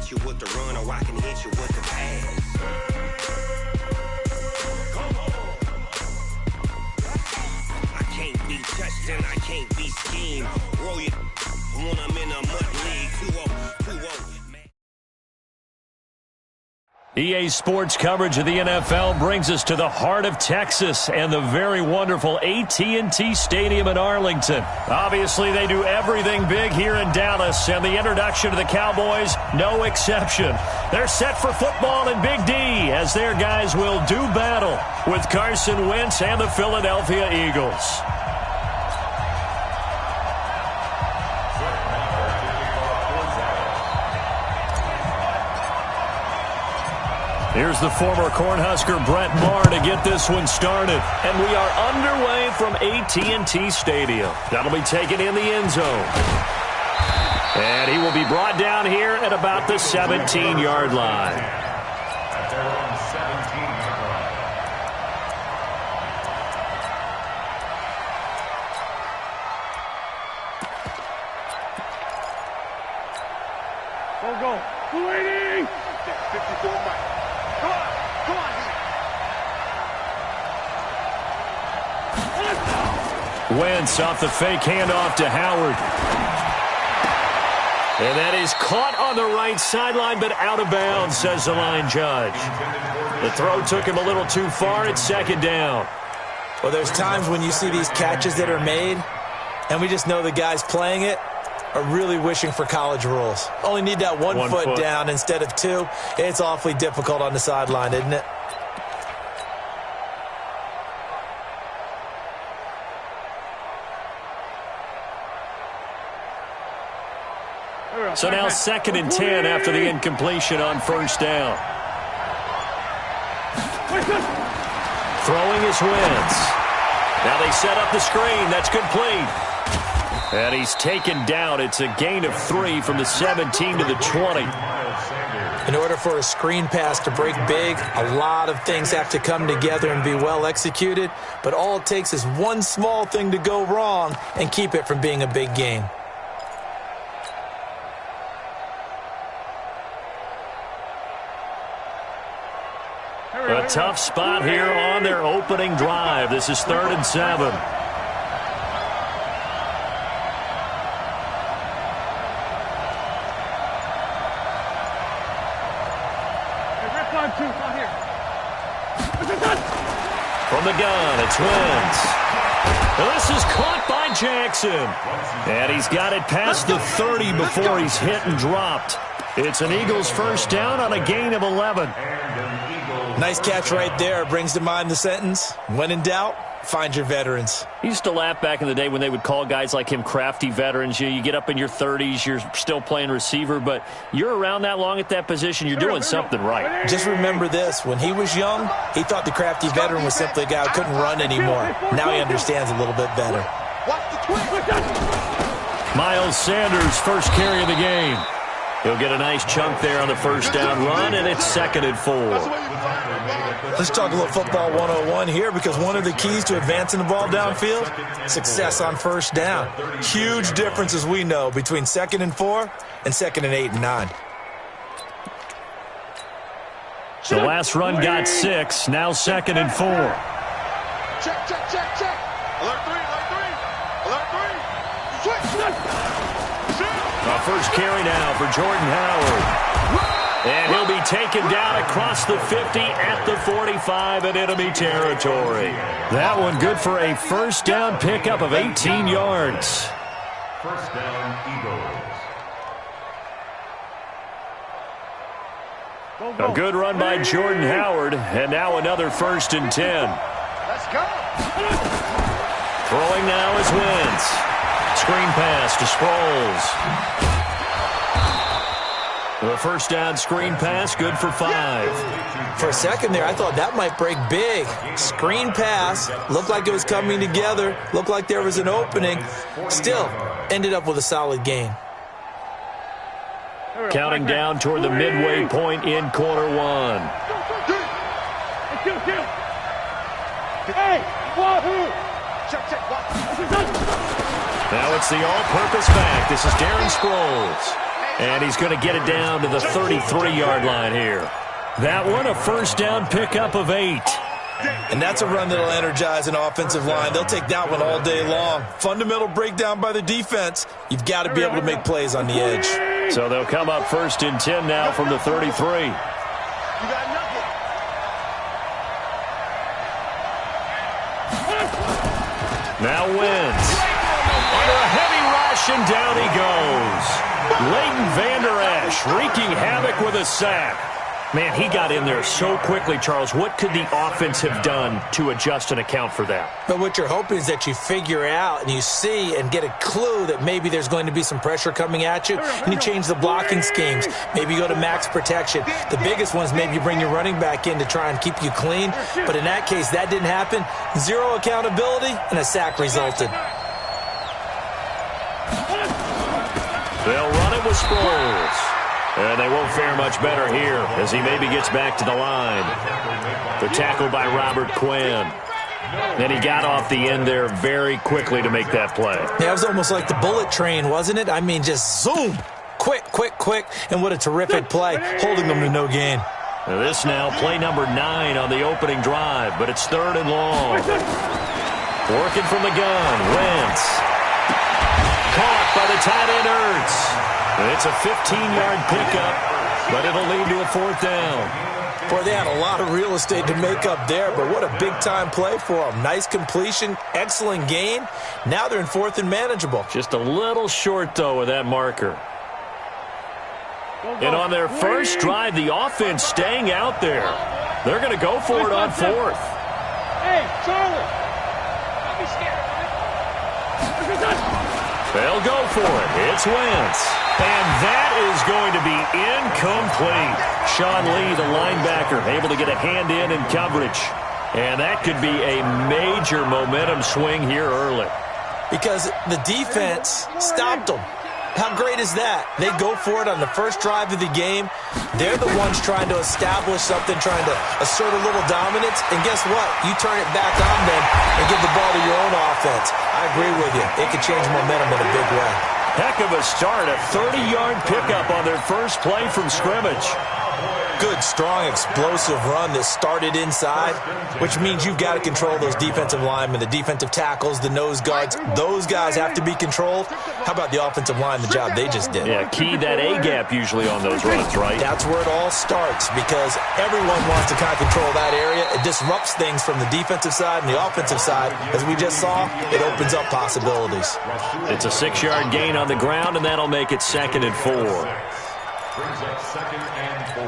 hit you with the run, or I can hit you with the pass. I can't be touched and I can't be schemed. Roll you when I'm in a mud league. 2-0. EA Sports coverage of the NFL brings us to the heart of Texas and the very wonderful AT&T Stadium in Arlington. Obviously, they do everything big here in Dallas, and the introduction to the Cowboys, no exception. They're set for football in Big D as their guys will do battle with Carson Wentz and the Philadelphia Eagles. Here's the former Cornhusker Brett Maher to get this one started. And we are underway from AT&T Stadium. That'll be taken in the end zone. And he will be brought down here at about the 17-yard line. Go. 280! 54 Mike. Come on. Wentz off the fake handoff to Howard. And that is caught on the right sideline, but out of bounds, says the line judge. The throw took him a little too far. It's second down. Well, there's times when you see these catches that are made, and we just know the guys playing it are really wishing for college rules. Only need that one foot down instead of two. It's awfully difficult on the sideline, isn't it? So now 2nd and 10 after the incompletion on first down. Throwing is Wentz. Now they set up the screen. That's complete. And he's taken down. It's a gain of 3 from the 17 to the 20. In order for a screen pass to break big, a lot of things have to come together and be well executed. But all it takes is one small thing to go wrong and keep it from being a big game. A tough spot here on their opening drive. This is 3rd and 7. From the gun, it's Wentz. This is caught by Jackson. And he's got it past the 30 before he's hit and dropped. It's an Eagles first down on a gain of 11. Nice catch right there. Brings to mind the sentence, when in doubt, find your veterans. He used to laugh back in the day when they would call guys like him crafty veterans. You get up in your 30s, you're still playing receiver, but you're around that long at that position, you're doing something right. Just remember this. When he was young, he thought the crafty veteran was simply a guy who couldn't run anymore. Now he understands a little bit better. Miles Sanders, first carry of the game. He'll get a nice chunk there on the first down run, and it's 2nd and 4. Let's talk a little football 101 here, because one of the keys to advancing the ball downfield, success on first down. Huge difference, as we know, between 2nd and 4 and 2nd and 8 and 9. The last run got 6, now 2nd and 4. Check. Alert 3. Switch. First carry now for Jordan Howard. And he'll be taken down across the 50 at the 45 in enemy territory. That one good for a first down pickup of 18 yards. First down, Eagles. A good run by Jordan Howard, and now another 1st and 10. Let's go. Throwing now is Wentz. Screen pass to Sproles. The first down screen pass, good for 5. For a second there, I thought that might break big. Screen pass, looked like it was coming together, looked like there was an opening. Still, ended up with a solid gain. Counting down toward the midway point in quarter 1. Hey, wahoo! Check. Now it's the all-purpose back. This is Darren Sproles. And he's going to get it down to the 33-yard line here. That one, a first down pickup of 8. And that's a run that'll energize an offensive line. They'll take that one all day long. Fundamental breakdown by the defense. You've got to be able to make plays on the edge. So they'll come up first and 10 now from the 33. You got nothing. Now wins. Under a heavy rush, and down he goes. Leighton Vander Esch wreaking havoc with a sack. Man, he got in there so quickly, Charles. What could the offense have done to adjust and account for that? But what you're hoping is that you figure out and you see and get a clue that maybe there's going to be some pressure coming at you, and you change the blocking schemes. Maybe you go to max protection. The biggest one is maybe you bring your running back in to try and keep you clean. But in that case, that didn't happen. Zero accountability, and a sack resulted. They'll run it with Sproles. And they won't fare much better here as he maybe gets back to the line. The tackle by Robert Quinn. And he got off the end there very quickly to make that play. Yeah, it was almost like the bullet train, wasn't it? I mean, just zoom. Quick, quick, quick. And what a terrific play, holding them to no gain. Now this now, play number 9 on the opening drive, but it's 3rd and long. Working from the gun, Wentz. Caught by the tight end Ertz. It's a 15-yard pickup, but it'll lead to a 4th down. Boy, they had a lot of real estate to make up there, but what a big-time play for them. Nice completion, excellent gain. Now they're in 4th and manageable. Just a little short, though, with that marker. And on their first drive, the offense staying out there. They're going to go for it on 4th. Hey, Charlie. Don't be scared, man. They'll go for it. It's Wentz. And that is going to be incomplete. Sean Lee, the linebacker, able to get a hand in coverage. And that could be a major momentum swing here early. Because the defense stopped them. How great is that? They go for it on the first drive of the game. They're the ones trying to establish something, trying to assert a little dominance. And guess what? You turn it back on them and give the ball to your own offense. I agree with you. It could change momentum in a big way. Heck of a start. A 30-yard pickup on their first play from scrimmage. Good, strong, explosive run that started inside, which means you've got to control those defensive linemen, the defensive tackles, the nose guards. Those guys have to be controlled. How about the offensive line, the job they just did? Yeah, key that A-gap usually on those runs, right? That's where it all starts because everyone wants to kind of control that area. It disrupts things from the defensive side and the offensive side. As we just saw, it opens up possibilities. It's a 6-yard gain on the ground, and that'll make it 2nd and 4. Brings up 2nd and 4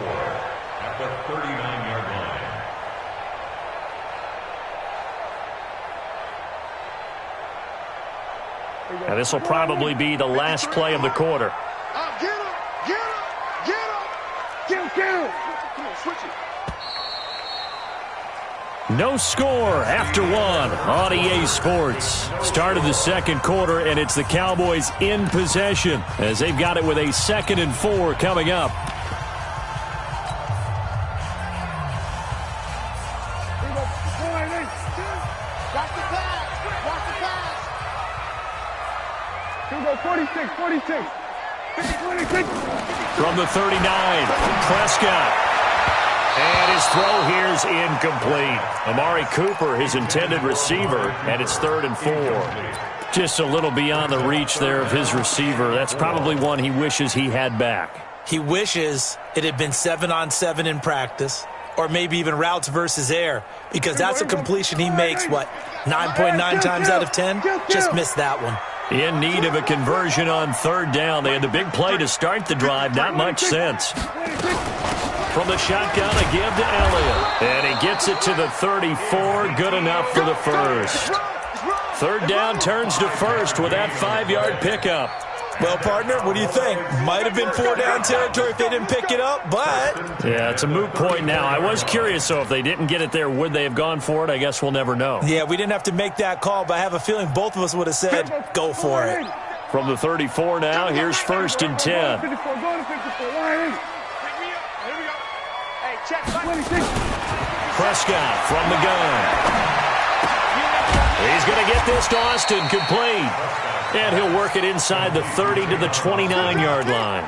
at the 39-yard line. Now this will probably be the last play of the quarter. Get him! Get him! Get him! Get him! Get him! Come on, switch it. No score after 1 on EA Sports. Start of the second quarter, and it's the Cowboys in possession as they've got it with a 2nd and 4 coming up. Got the pass! Got the pass! Here we go, 46, 46. 26. From the 39, Prescott. And his throw here's incomplete. Amari Cooper, his intended receiver, and it's 3rd and 4. Just a little beyond the reach there of his receiver. That's probably one he wishes he had back. He wishes it had been 7-on-7 in practice, or maybe even routes versus air, because that's a completion he makes, 9.9 times out of 10? Just missed that one. In need of a conversion on 3rd down. They had the big play to start the drive. Not much sense. From the shotgun, a give to Elliott. And he gets it to the 34. Good enough for the first. 3rd down turns to 1st with that 5-yard pickup. Well, partner, what do you think? Might have been 4-down territory if they didn't pick it up, but... Yeah, it's a moot point now. I was curious, so if they didn't get it there, would they have gone for it? I guess we'll never know. Yeah, we didn't have to make that call, but I have a feeling both of us would have said, go for it. From the 34 now, here's 1st and 10. 54, go to 54. Line. Here we go. Hey, check. 26. Prescott from the gun. He's going to get this to Austin, complete. And he'll work it inside the 30 to the 29-yard line.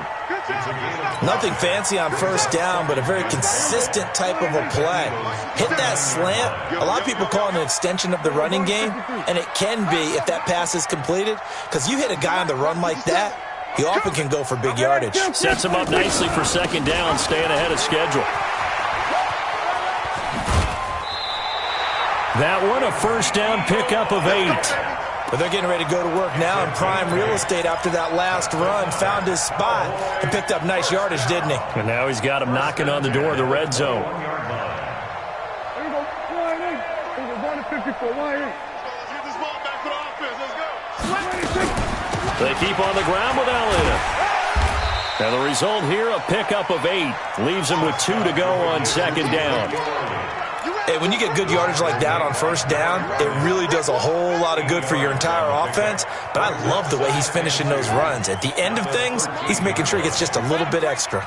Nothing fancy on first down, but a very consistent type of a play. Hit that slant. A lot of people call it an extension of the running game, and it can be if that pass is completed, because you hit a guy on the run like that, he often can go for big yardage. Sets him up nicely for second down, staying ahead of schedule. That one, a first down pickup of 8. But they're getting ready to go to work now in prime real estate after that last run. Found his spot and picked up nice yardage, didn't he? And now he's got him knocking on the door of the red zone. There you go. Line 8. There you go. 1 to 54. Line 8. Let's get this ball back for the offense. Let's go. They keep on the ground with Elliott. And the result here, a pickup of 8. Leaves him with 2 to go on second down. Hey, when you get good yardage like that on first down, it really does a whole lot of good for your entire offense. But I love the way he's finishing those runs. At the end of things, he's making sure he gets just a little bit extra.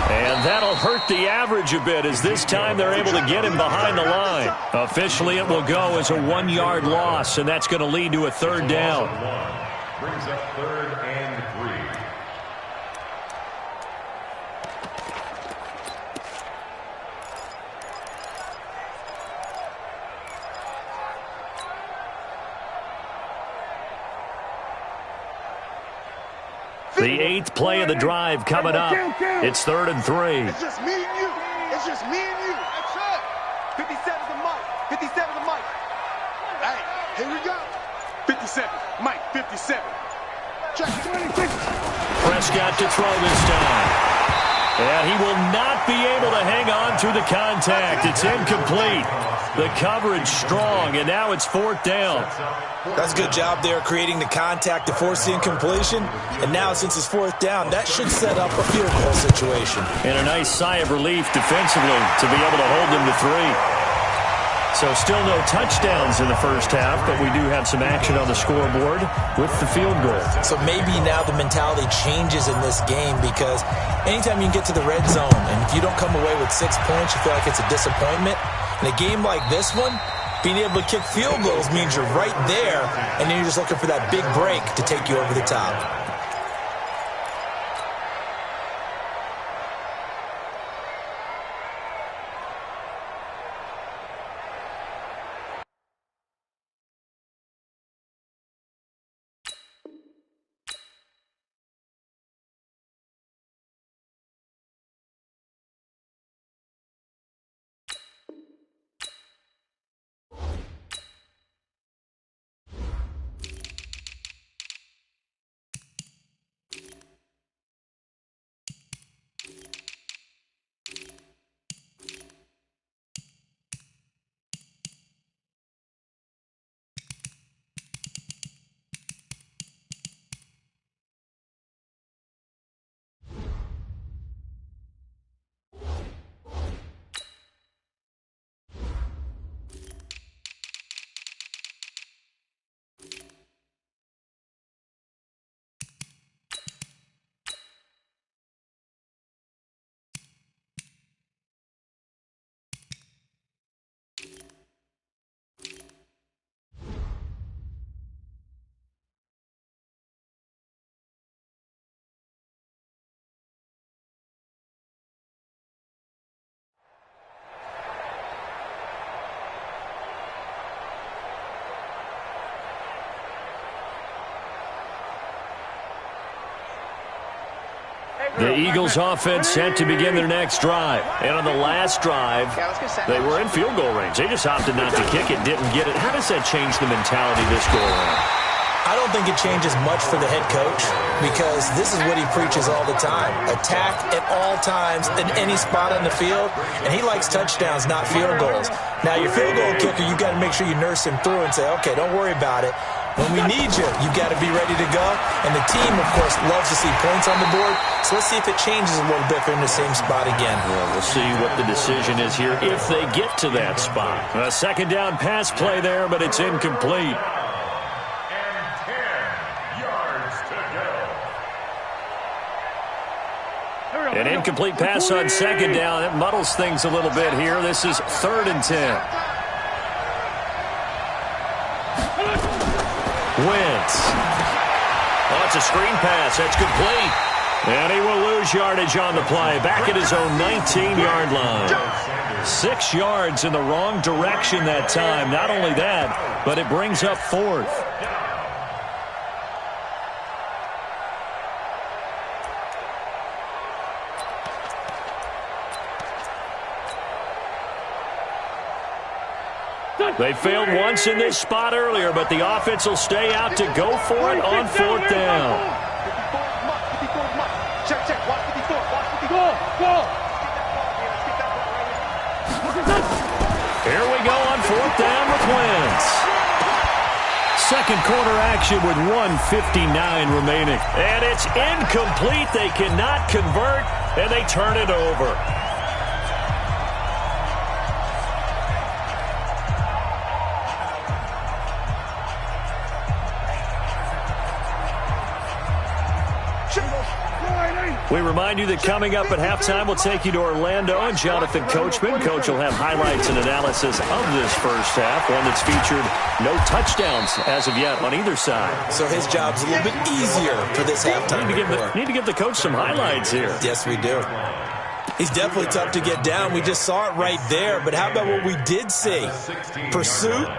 And that'll hurt the average a bit, as this time they're able to get him behind the line. Officially, it will go as a 1-yard loss, and that's going to lead to a third down. Brings up 3rd and 3. The 8th play of the drive coming up. It's 3rd and 3. It's just me and you. It's just me and you. That's it. 57 to Mike. 57 to Mike. Hey, here we go. 57. Mike, 57. Check 26. Prescott to throw this time. And he will not be able to hang on through the contact. It's incomplete. The coverage strong, and now it's 4th down. That's a good job there creating the contact to force the incompletion. And now since it's 4th down, that should set up a field goal situation. And a nice sigh of relief defensively to be able to hold them to 3. So still no touchdowns in the first half, but we do have some action on the scoreboard with the field goal. So maybe now the mentality changes in this game, because anytime you can get to the red zone, and if you don't come away with 6 points, you feel like it's a disappointment. In a game like this one, being able to kick field goals means you're right there, and then you're just looking for that big break to take you over the top. The Eagles offense set to begin their next drive. And on the last drive, they were in field goal range. They just opted not to kick it, didn't get it. How does that change the mentality this go around? I don't think it changes much for the head coach, because this is what he preaches all the time. Attack at all times in any spot on the field, and he likes touchdowns, not field goals. Now, your field goal kicker, you've got to make sure you nurse him through and say, okay, don't worry about it. When we need you, you've got to be ready to go. And the team, of course, loves to see points on the board. So let's see if it changes a little bit if they're in the same spot again. Well, we'll see what the decision is here if they get to that spot. A second down pass play there, but it's incomplete. And 10 yards to go. An incomplete pass on second down. It muddles things a little bit here. This is 3rd and 10. Wentz. Oh, it's a screen pass. That's complete. And he will lose yardage on the play. Back at his own 19-yard line. 6 yards in the wrong direction that time. Not only that, but it brings up 4th. They failed once in this spot earlier, but the offense will stay out to go for it on 4th down. Check, check. Watch 54. Watch 54. Go. Here we go on 4th down with Wentz. Second quarter action with 1:59 remaining. And it's incomplete. They cannot convert, and they turn it over. We remind you that coming up at halftime, we'll take you to Orlando and Jonathan Coachman. Coach will have highlights and analysis of this first half, one that's featured no touchdowns as of yet on either side. So his job's a little bit easier for this halftime. Need to give the coach some highlights here. Yes, we do. He's definitely tough to get down. We just saw it right there. But how about what we did see? Pursuit,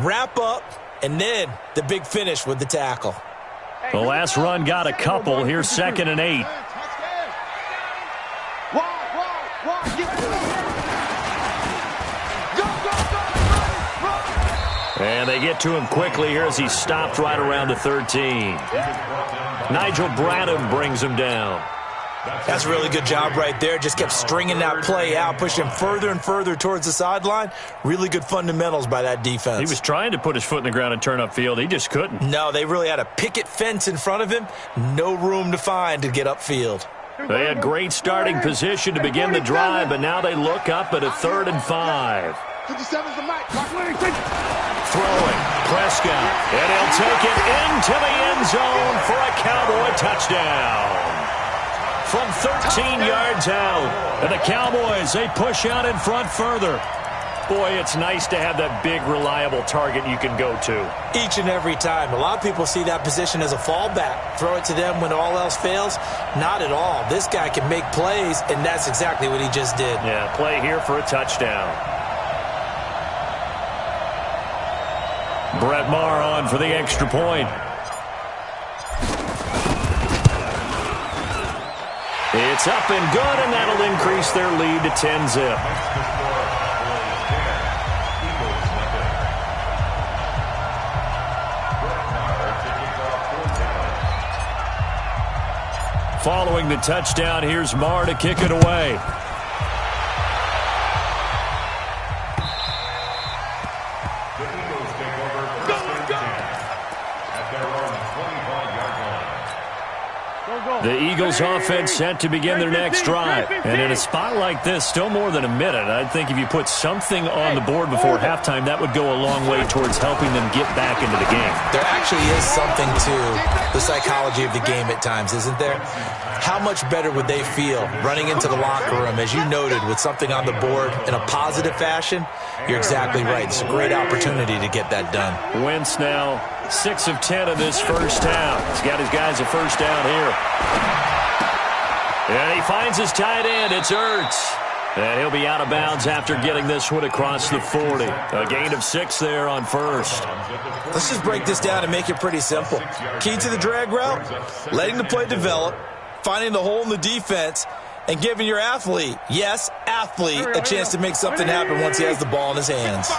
wrap up, and then the big finish with the tackle. The last run got a couple. Here's 2nd and 8. And they get to him quickly here as he's stopped right around the 13. Nigel Bradham brings him down. That's a really good job right there. Just kept stringing that play out, pushing him further and further towards the sideline. Really good fundamentals by that defense. He was trying to put his foot in the ground and turn upfield. He just couldn't. No, they really had a picket fence in front of him. No room to find to get upfield. They had great starting position to begin the drive, but now they look up at a 3rd and 5. 57's the mic. Throwing, Prescott, and he'll take it into the end zone for a Cowboy touchdown. From 13 yards out, and the Cowboys, they push out in front further. Boy, it's nice to have that big, reliable target you can go to. Each and every time. A lot of people see that position as a fallback. Throw it to them when all else fails. Not at all. This guy can make plays, and that's exactly what he just did. Yeah, play here for a touchdown. Brett Maher on for the extra point. It's up and good, and that'll increase their lead to 10-zip. Following the touchdown, here's Maher to kick it away. The Eagles offense set to begin their next drive. And in a spot like this, still more than a minute, I think if you put something on the board before halftime, that would go a long way towards helping them get back into the game. There actually is something to the psychology of the game at times, isn't there? How much better would they feel running into the locker room, as you noted, with something on the board in a positive fashion? You're exactly right. It's a great opportunity to get that done. Wentz now 6 of 10 of this first half. He's got his guys a first down here. And he finds his tight end. It's Ertz. And he'll be out of bounds after getting this one across the 40. A gain of 6 there on first. Let's just break this down and make it pretty simple. Key to the drag route, letting the play develop, finding the hole in the defense, and giving your athlete, yes, athlete, a chance to make something happen once he has the ball in his hands.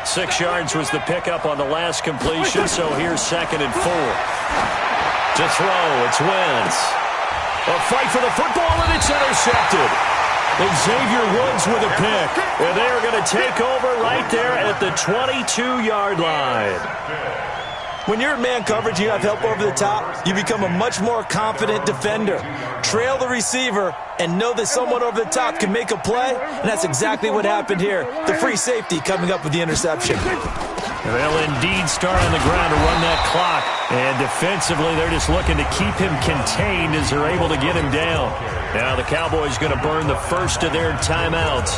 6 yards was the pickup on the last completion, so here's 2nd and 4. To throw, it's Wentz. A fight for the football, and it's intercepted. Xavier Woods with a pick. And they are going to take over right there at the 22-yard line. When you're in man coverage, you have help over the top, you become a much more confident defender. Trail the receiver and know that someone over the top can make a play, and that's exactly what happened here. The free safety coming up with the interception. They'll indeed start on the ground to run that clock. And defensively, they're just looking to keep him contained as they're able to get him down. Now the Cowboys going to burn the first of their timeouts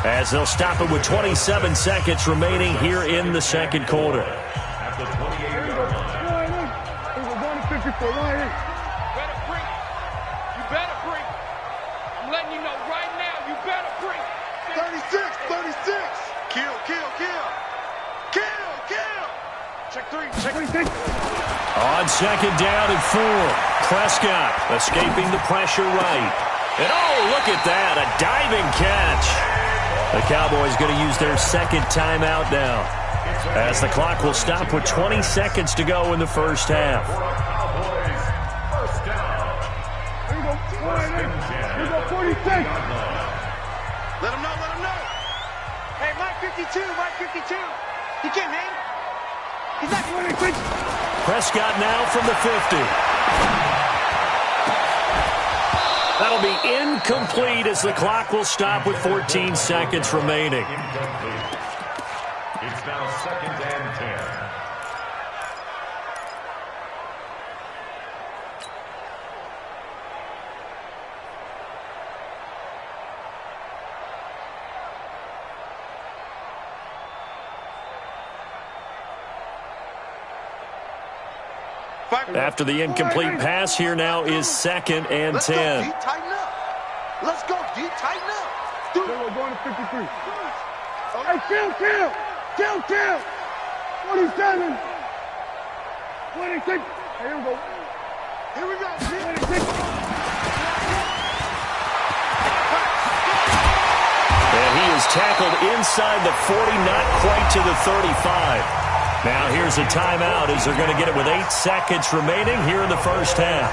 as they'll stop it with 27 seconds remaining here in the second quarter. At the 28-yard line. Better bring it. You better bring it. I'm letting you know right now, you better bring it. 36. Kill. Check three. On second down and 4. Prescott escaping the pressure right. And oh, look at that, a diving catch. The Cowboys going to use their second timeout now as the clock will stop with 20 seconds to go in the first half. First down. Here we go, 46. Let him know. Hey, Mike 52. He can't hang. He's not 26. Prescott now from the 50. That'll be incomplete as the clock will stop with 14 seconds remaining. Incomplete. It's now second and 10. After the incomplete pass, here now is second and 10. Let's go, D. Tighten up. Dude, we're going to 53. Hey, kill. 27. 26. Hey, here we go. 26. And he is tackled inside the 40, not quite to the 35. Now here's a timeout as they're going to get it with 8 seconds remaining here in the first half.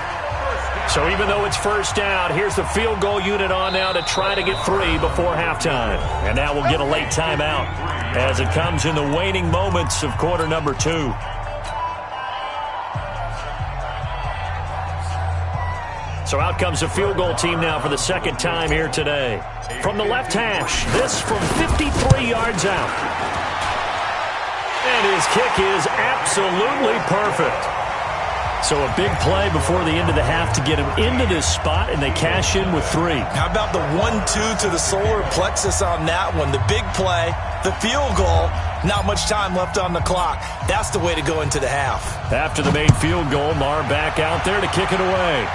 So even though it's first down, here's the field goal unit on now to try to get 3 before halftime. And now we'll get a late timeout as it comes in the waning moments of quarter number 2. So out comes the field goal team now for the second time here today. From the left hash, this from 53 yards out. And his kick is absolutely perfect. So a big play before the end of the half to get him into this spot, and they cash in with 3. How about the 1-2 to the solar plexus on that one? The big play, the field goal, not much time left on the clock. That's the way to go into the half. After the made field goal, Marr back out there to kick it away.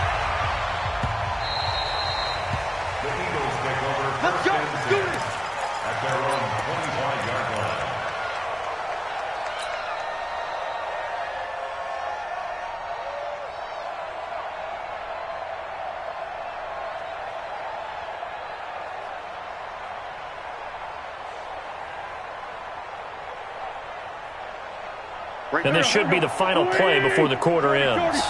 The Eagles take over first and 10 at their own 25-yard line. And this should be the final play before the quarter ends.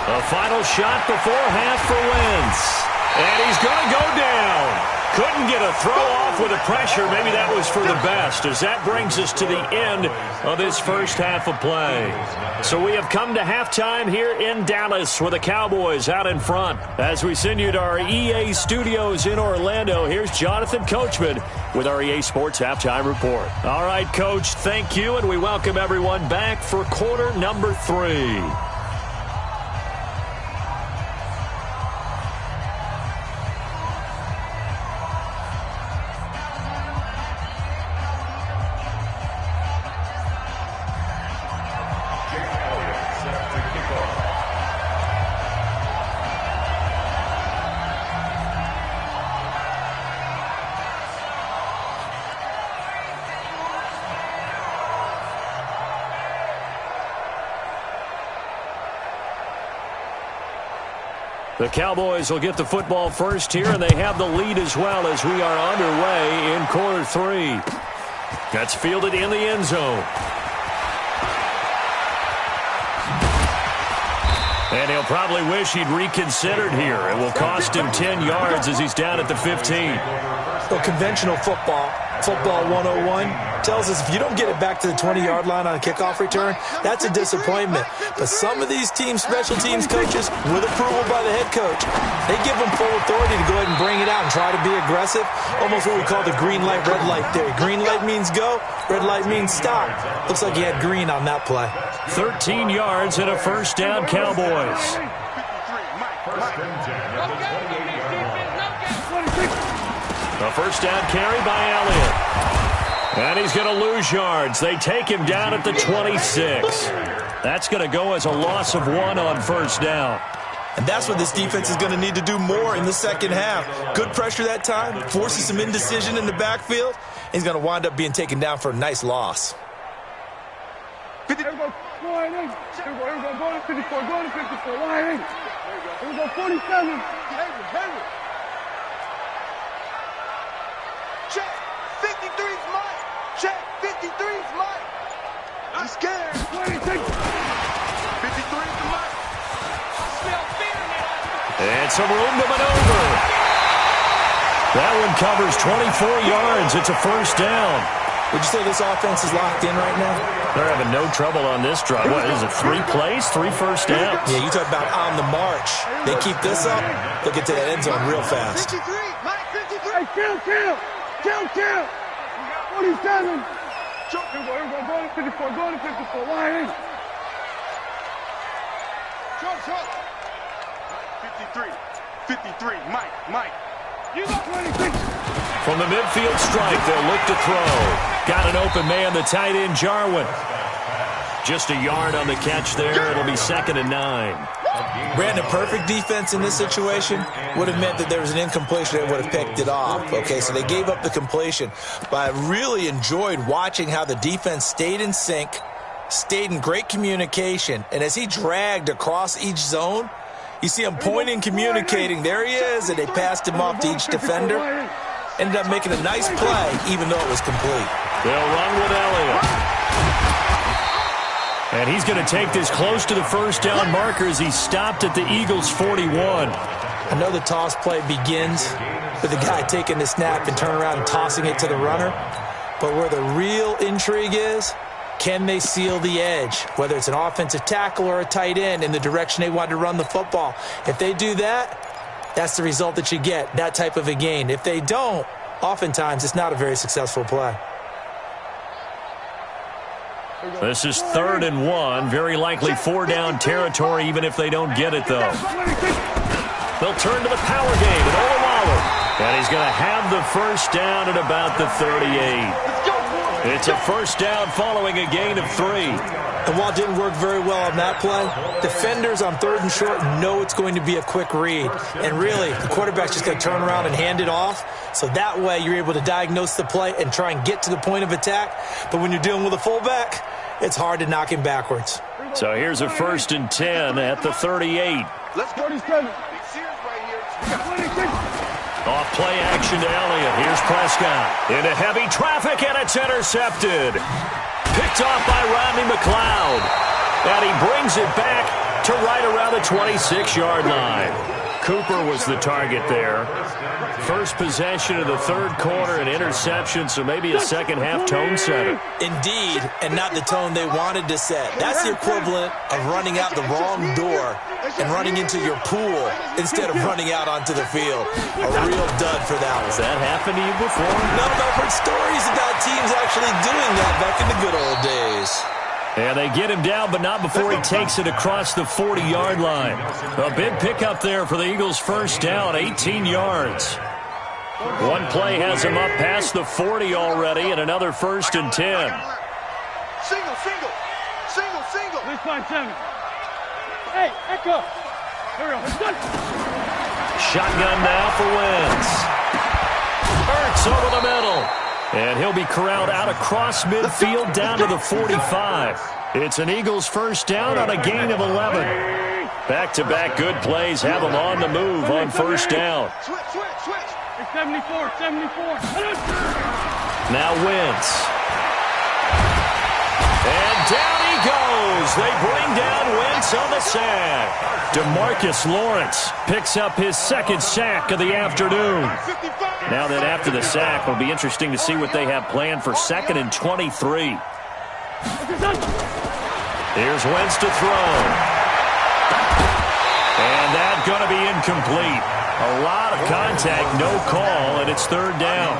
A final shot before half for Wentz. And he's going to go down. Couldn't get a throw off with the pressure. Maybe that was for the best, as that brings us to the end of this first half of play. So we have come to halftime here in Dallas with the Cowboys out in front. As we send you to our EA studios in Orlando, here's Jonathan Coachman with our EA Sports Halftime Report. All right, Coach, thank you, and we welcome everyone back for quarter number 3. The Cowboys will get the football first here, and they have the lead as well as we are underway in quarter 3. That's fielded in the end zone. And he'll probably wish he'd reconsidered here. It will cost him 10 yards as he's down at the 15. So conventional football, Football 101 tells us if you don't get it back to the 20-yard line on a kickoff return, that's a disappointment. But some of these teams, special teams coaches, with approval by the head coach, they give them full authority to go ahead and bring it out and try to be aggressive. Almost what we call the green light, red light theory. Green light means go, red light means stop. Looks like he had green on that play. 13 yards and a first down, Cowboys. First and 10 at the 28-yard line. A first down carry by Elliott. And he's going to lose yards. They take him down at the 26. That's going to go as a loss of 1 on first down. And that's what this defense is going to need to do more in the second half. Good pressure that time, forces some indecision in the backfield. He's going to wind up being taken down for a nice loss. 50. Here we go. Here we go. Go to 54. Go to 54. Line. Here we go. 47. Henry. Check. 53's mine. Check. 53's mine. I'm scared. 26. 53's mine. And some room to maneuver. That one covers 24 yards. It's a first down. Would you say this offense is locked in right now? They're having no trouble on this drive. What is it, 3 plays, 3 first downs? Yeah, you talk about on the march. They keep this up, they'll get to that end zone real fast. 53, Mike, 53. Hey, kill. 47. Here we go. Go to 54. Go to 54. Line. Short. 53. Mike. You got 26. From the midfield strike, they'll look to throw. Got an open man, the tight end, Jarwin. Just a yard on the catch there. It'll be 2nd and 9. Brandon, perfect defense in this situation would have meant that there was an incompletion that would have picked it off. Okay, so they gave up the completion. But I really enjoyed watching how the defense stayed in sync, stayed in great communication, and as he dragged across each zone, you see him pointing, communicating. There he is, and they passed him off to each defender. Ended up making a nice play, even though it was complete. They'll run with Elliott. And he's going to take this close to the first down marker as he stopped at the Eagles' 41. I know the toss play begins with the guy taking the snap and turning around and tossing it to the runner. But where the real intrigue is, can they seal the edge, whether it's an offensive tackle or a tight end, in the direction they want to run the football? If they do that, that's the result that you get, that type of a gain. If they don't, oftentimes it's not a very successful play. This is 3rd and 1, very likely 4-down territory, even if they don't get it, though. They'll turn to the power game at Olawale. And he's going to have the first down at about the 38. It's a first down following a gain of 3. And while it didn't work very well on that play, defenders on 3rd and short know it's going to be a quick read. And really, the quarterback's just going to turn around and hand it off. So that way, you're able to diagnose the play and try and get to the point of attack. But when you're dealing with a fullback, it's hard to knock him backwards. So here's a 1st and 10 at the 38. Let's go. 47. Big Sears right here. We got 26. Off play action to Elliott. Here's Prescott. Into heavy traffic, and it's intercepted. Picked off by Rodney McLeod. And he brings it back to right around the 26-yard line. Cooper was the target there. First possession of the 3rd quarter, an interception, so maybe a second-half tone setter. Indeed, and not the tone they wanted to set. That's the equivalent of running out the wrong door and running into your pool instead of running out onto the field. A real dud for that one. Has that happened to you before? No, I've heard stories about teams actually doing that back in the good old days. And they get him down, but not before he takes it across the 40-yard line. A big pickup there for the Eagles' first down, 18 yards. One play has him up past the 40 already, and another 1st and 10. Single. 357. Hey, echo. Here we go. It's done. Shotgun now for Wentz. Hurts over the middle. And he'll be corralled out across midfield down to the 45. It's an Eagles first down on a gain of 11. Back-to-back good plays have them on the move on first down. Switch. 74. Now Wentz. And down he goes. goes. They bring down Wentz on the sack. DeMarcus Lawrence picks up his second sack of the afternoon. Now that after the sack, it'll be interesting to see what they have planned for 2nd and 23. Here's Wentz to throw. And that's going to be incomplete. A lot of contact, no call, and it's 3rd down.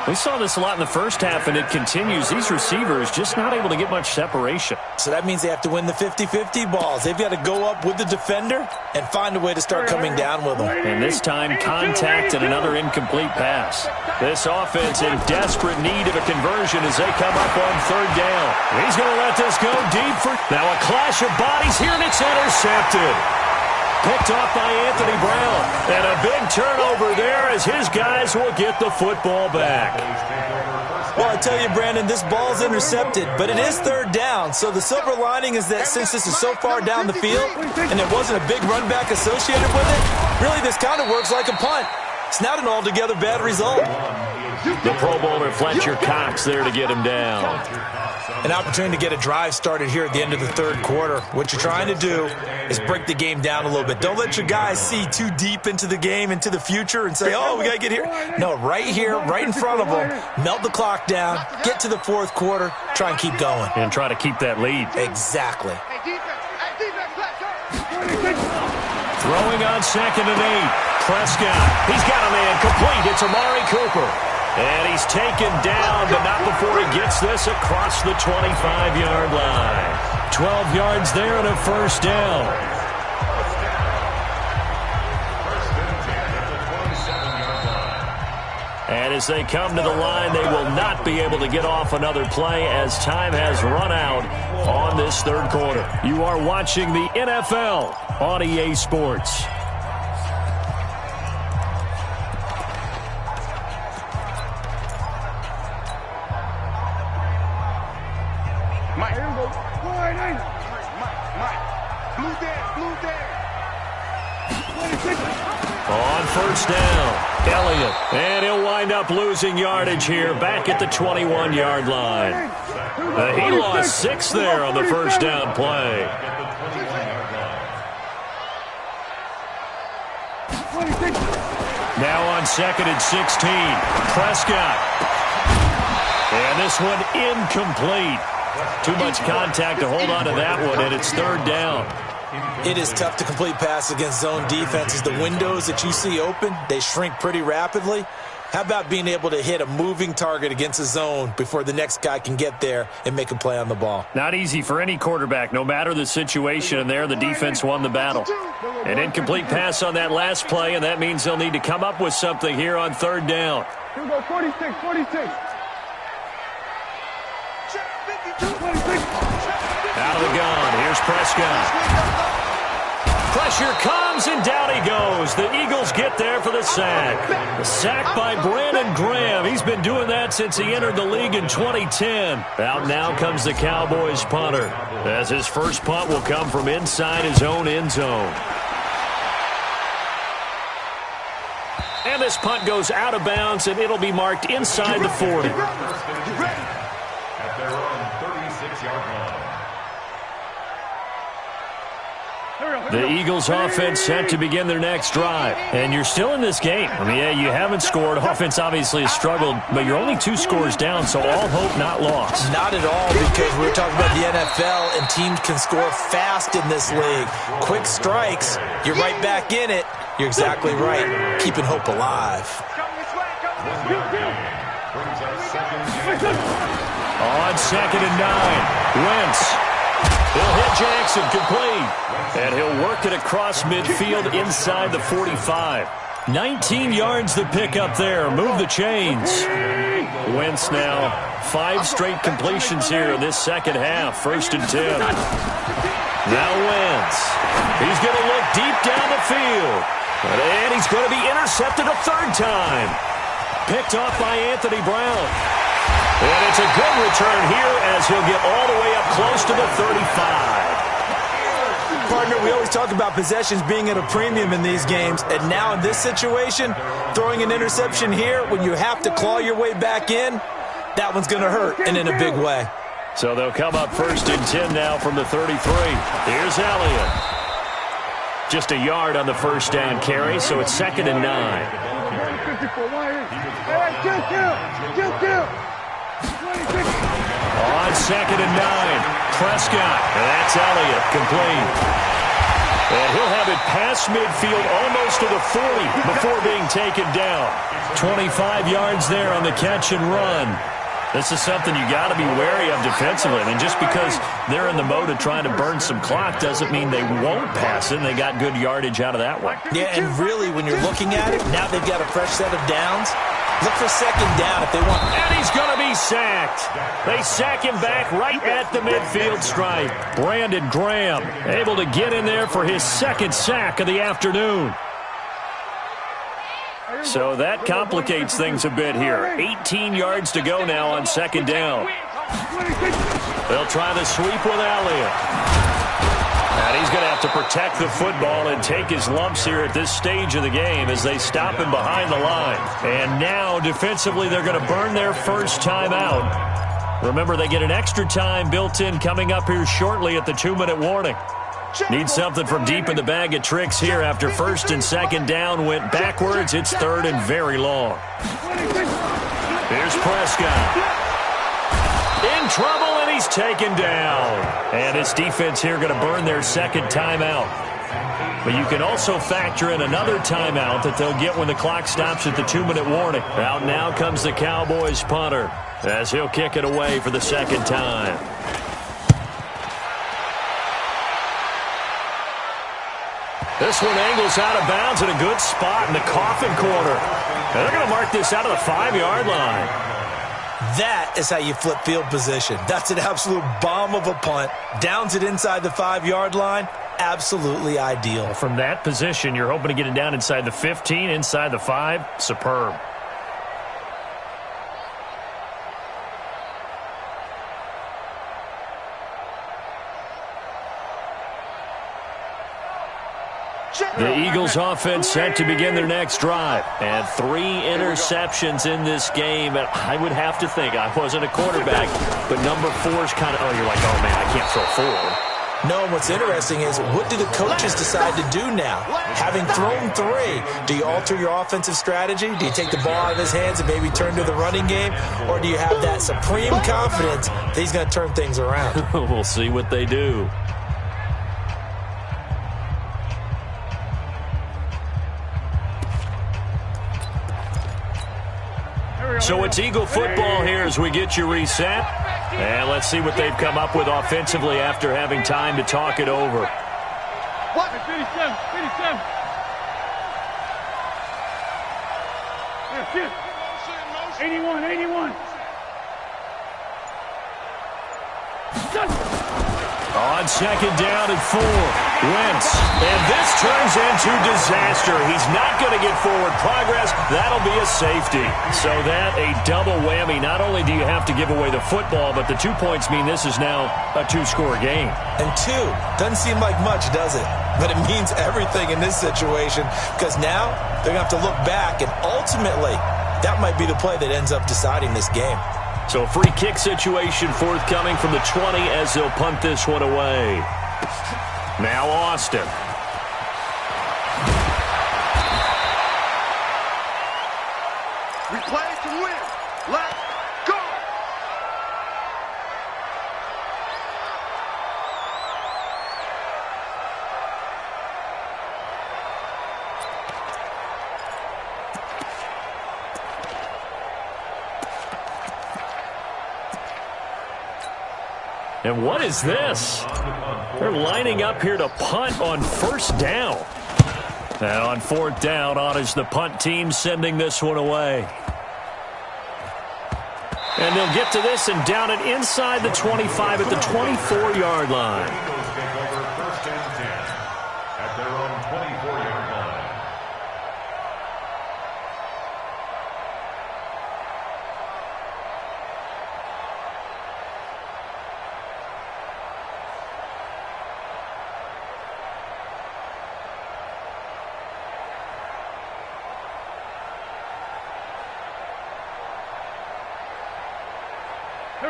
We saw this a lot in the first half, and it continues. These receivers just not able to get much separation. So that means they have to win the 50-50 balls. They've got to go up with the defender and find a way to start coming down with them. And this time, contact and another incomplete pass. This offense in desperate need of a conversion as they come up on 3rd down. He's going to let this go deep for... Now a clash of bodies here, and it's intercepted. Picked off by Anthony Brown. And a big turnover there as his guys will get the football back. Well, I tell you, Brandon, this ball's intercepted, but it is 3rd down. So the silver lining is that since this is so far down the field and there wasn't a big run back associated with it, really this kind of works like a punt. It's not an altogether bad result. The Pro Bowler Fletcher Cox there to get him down. An opportunity to get a drive started here at the end of the 3rd quarter. What you're trying to do is break the game down a little bit. Don't let your guys see too deep into the game, into the future, and say, oh, we got to get here. No, right here, right in front of them, melt the clock down, get to the 4th quarter, try and keep going. And try to keep that lead. Exactly. Throwing on 2nd and 8. Prescott, he's got a man complete. It's Amari Cooper. And he's taken down, but not before he gets this across the 25-yard line. 12 yards there and a 1st down. And as they come to the line, they will not be able to get off another play as time has run out on this 3rd quarter. You are watching the NFL on EA Sports. On 1st down, Elliott. And he'll wind up losing yardage here back at the 21-yard line. He lost 6 there on the 1st down play. Now on 2nd and 16, Prescott. And this one incomplete. Too much contact to hold on to that one, and it's 3rd down. It is tough to complete pass against zone defenses. The windows that you see open, they shrink pretty rapidly. How about being able to hit a moving target against a zone before the next guy can get there and make a play on the ball? Not easy for any quarterback, no matter the situation, and there the defense won the battle. An incomplete pass on that last play, and that means they'll need to come up with something here on 3rd down. Here we go, 46. Out of the gun, here's Prescott. Pressure comes, and down he goes. The Eagles get there for the sack. The sack by Brandon Graham. He's been doing that since he entered the league in 2010. Out now comes the Cowboys punter, as his first punt will come from inside his own end zone. And this punt goes out of bounds, and it'll be marked inside the 40. At their own 36-yard line. The Eagles offense set to begin their next drive. And you're still in this game. I mean, yeah, you haven't scored. Offense obviously has struggled, but you're only 2 scores down, so all hope not lost. Not at all, because we're talking about the NFL, and teams can score fast in this league. Quick strikes, you're right back in it. You're exactly right. Keeping hope alive. On 2nd and 9, Wentz. He'll hit Jackson, complete. And he'll work it across midfield inside the 45. 19 yards the pick up there. Move the chains. Wentz now 5 straight completions here in this second half. 1st and 10. Now Wentz. He's going to look deep down the field. And he's going to be intercepted a 3rd time. Picked off by Anthony Brown. And it's a good return here as he'll get all the way up close to the 35. Partner, we always talk about possessions being at a premium in these games, and now in this situation, throwing an interception here when you have to claw your way back in, that one's going to hurt, and in a big way. So they'll come up 1st and 10 now from the 33. Here's Elliott. Just a yard on the first down carry, so it's 2nd and 9. On 2nd and 9, Prescott. And that's Elliott, complete. And he'll have it past midfield almost to the 40 before being taken down. 25 yards there on the catch and run. This is something you got to be wary of defensively. I mean, just because they're in the mode of trying to burn some clock doesn't mean they won't pass it, and they got good yardage out of that one. Yeah, and really, when you're looking at it, now they've got a fresh set of downs. Look for 2nd down if they want. And he's going to be sacked. They sack him back right at the midfield stripe. Brandon Graham able to get in there for his 2nd sack of the afternoon. So that complicates things a bit here. 18 yards to go now on 2nd down. They'll try the sweep with Elliott. And he's going to have to protect the football and take his lumps here at this stage of the game as they stop him behind the line. And now, defensively, they're going to burn their first timeout. Remember, they get an extra time built in coming up here shortly at the 2-minute warning. Need something from deep in the bag of tricks here after 1st and 2nd down went backwards. It's 3rd and very long. Here's Prescott. In trouble, and he's taken down. And his defense here going to burn their 2nd timeout. But you can also factor in another timeout that they'll get when the clock stops at the 2-minute warning. Out now comes the Cowboys punter as he'll kick it away for the 2nd time. This one angles out of bounds in a good spot in the coffin corner. And they're going to mark this out of the 5-yard line. That is how you flip field position. That's an absolute bomb of a punt. Downs it inside the 5-yard line. Absolutely ideal. From that position, you're hoping to get it down inside the 15, inside the 5. Superb. The Eagles offense set to begin their next drive. And 3 interceptions in this game. And I would have to think, I wasn't a quarterback, but number 4 is kind of, you're like, oh, man, I can't throw 4. No, and what's interesting is, what do the coaches decide to do now? Having thrown 3, do you alter your offensive strategy? Do you take the ball out of his hands and maybe turn to the running game? Or do you have that supreme confidence that he's going to turn things around? We'll see what they do. So it's Eagle football here as we get you reset. And let's see what they've come up with offensively after having time to talk it over. What? 57. Yeah, 81. On 2nd down and 4, Wentz. And this turns into disaster. He's not going to get forward progress. That'll be a safety. So that a double whammy. Not only do you have to give away the football, but the 2 points mean this is now a 2-score game. And 2 doesn't seem like much, does it? But it means everything in this situation, because now they're going to have to look back, and ultimately that might be the play that ends up deciding this game. So a free kick situation forthcoming from the 20 as they'll punt this one away. Now Austin. We play to win. Let's go. And what is this? They're lining up here to punt on 1st down. Now on 4th down, on is the punt team sending this one away. And they'll get to this and down it inside the 25 at the 24-yard line. Eagles take over 1st and 10 at their own 24-yard line.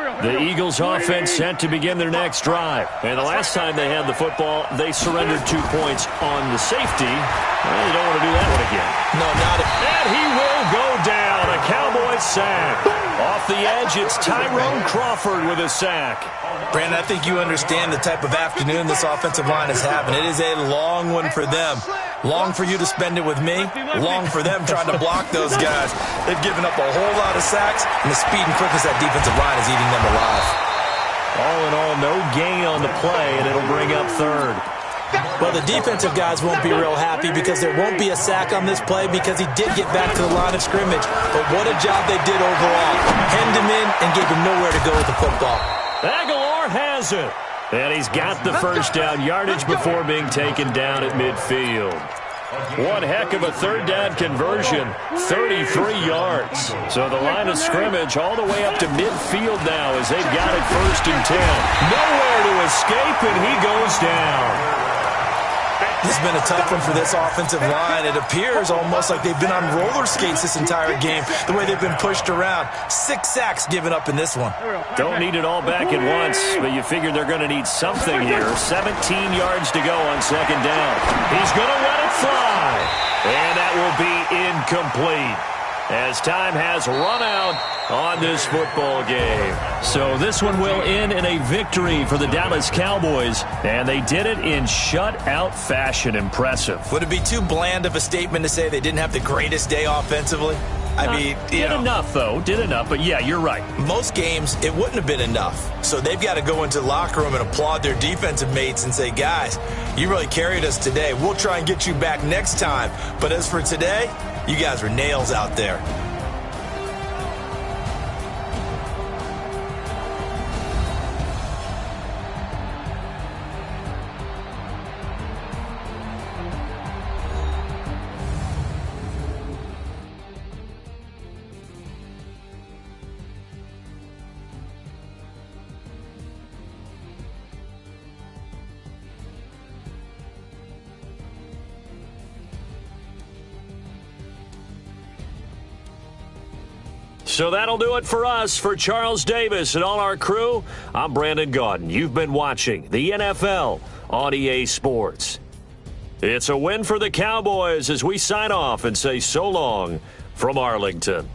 The Eagles offense set to begin their next drive. And the last time they had the football, they surrendered 2 points on the safety. Well, you don't want to do that one again. No, not it. And he will go down. A Cowboys sack. Off the edge, it's Tyrone Crawford with a sack. Brandon, I think you understand the type of afternoon this offensive line is having. It is a long one for them. Long for you to spend it with me. Long for them trying to block those guys. They've given up a whole lot of sacks, and the speed and quickness of that defensive line is eating them alive. All in all, no gain on the play, and it'll bring up third. Well, the defensive guys won't be real happy because there won't be a sack on this play because he did get back to the line of scrimmage. But what a job they did overall. Hemmed him in and gave him nowhere to go with the football. Aguilar has it. And he's got the first down yardage before being taken down at midfield. One heck of a third down conversion, 33 yards. So the line of scrimmage all the way up to midfield now as they've got it 1st and 10. Nowhere to escape, and he goes down. This has been a tough one for this offensive line. It appears almost like they've been on roller skates this entire game, the way they've been pushed around. 6 sacks given up in this one. Don't need it all back at once, but you figure they're going to need something here. 17 yards to go on 2nd down. He's going to let it fly, and that will be incomplete as time has run out on this football game. So this one will end in a victory for the Dallas Cowboys, and they did it in shutout fashion. Impressive. Would it be too bland of a statement to say they didn't have the greatest day offensively? I mean, did enough, though. Did enough, but yeah, you're right. Most games, it wouldn't have been enough. So they've got to go into the locker room and applaud their defensive mates and say, guys, you really carried us today. We'll try and get you back next time. But as for today, you guys were nails out there. So that'll do it for us. For Charles Davis and all our crew, I'm Brandon Gaudin. You've been watching the NFL on EA Sports. It's a win for the Cowboys as we sign off and say so long from Arlington.